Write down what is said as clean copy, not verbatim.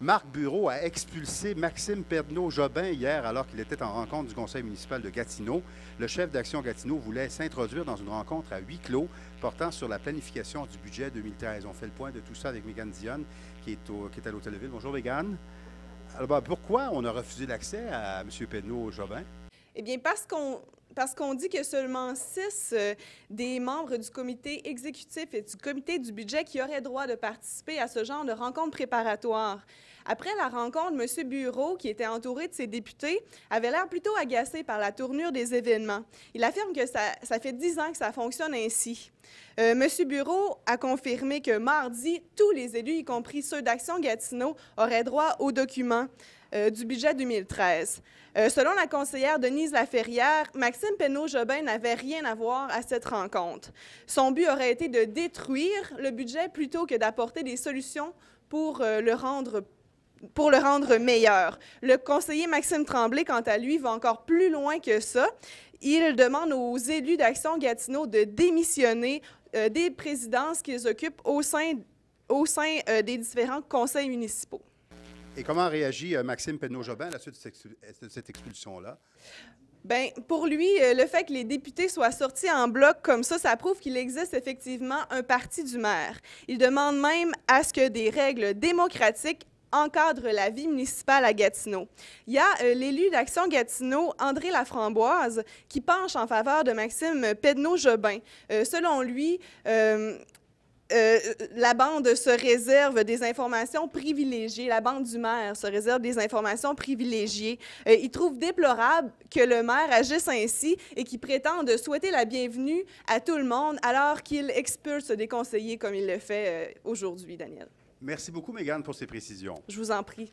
Marc Bureau a expulsé Maxime Pedneau-Jobin hier alors qu'il était en rencontre du conseil municipal de Gatineau. Le chef d'Action Gatineau voulait s'introduire dans une rencontre à huis clos portant sur la planification du budget 2013. On fait le point de tout ça avec Mégane Dionne qui est à l'Hôtel de Ville. Bonjour Mégane. Alors, pourquoi on a refusé l'accès à M. Pedneau-Jobin? Eh bien, parce qu'on dit que seulement 6 des membres du comité exécutif et du comité du budget qui auraient droit de participer à ce genre de rencontre préparatoire. Après la rencontre, M. Bureau, qui était entouré de ses députés, avait l'air plutôt agacé par la tournure des événements. Il affirme que ça fait 10 ans que ça fonctionne ainsi. M. Bureau a confirmé que mardi, tous les élus, y compris ceux d'Action Gatineau, auraient droit aux documents du budget 2013. Selon la conseillère Denise Laferrière, Maxime Pedneau-Jobin n'avait rien à voir à cette rencontre. Son but aurait été de détruire le budget plutôt que d'apporter des solutions pour le rendre meilleur. Le conseiller Maxime Tremblay, quant à lui, va encore plus loin que ça. Il demande aux élus d'Action Gatineau de démissionner des présidences qu'ils occupent au sein des différents conseils municipaux. Et comment réagit Maxime Pedneau-Jobin à la suite de cette expulsion-là? Bien, pour lui, le fait que les députés soient sortis en bloc comme ça prouve qu'il existe effectivement un parti du maire. Il demande même à ce que des règles démocratiques encadrent la vie municipale à Gatineau. Il y a l'élu d'Action Gatineau, André Laframboise, qui penche en faveur de Maxime Pedneau-Jobin. Selon lui, la bande se réserve des informations privilégiées. La bande du maire se réserve des informations privilégiées. Il trouve déplorable que le maire agisse ainsi et qu'il prétende souhaiter la bienvenue à tout le monde alors qu'il expulse des conseillers comme il le fait aujourd'hui, Daniel. Merci beaucoup, Mégane, pour ces précisions. Je vous en prie.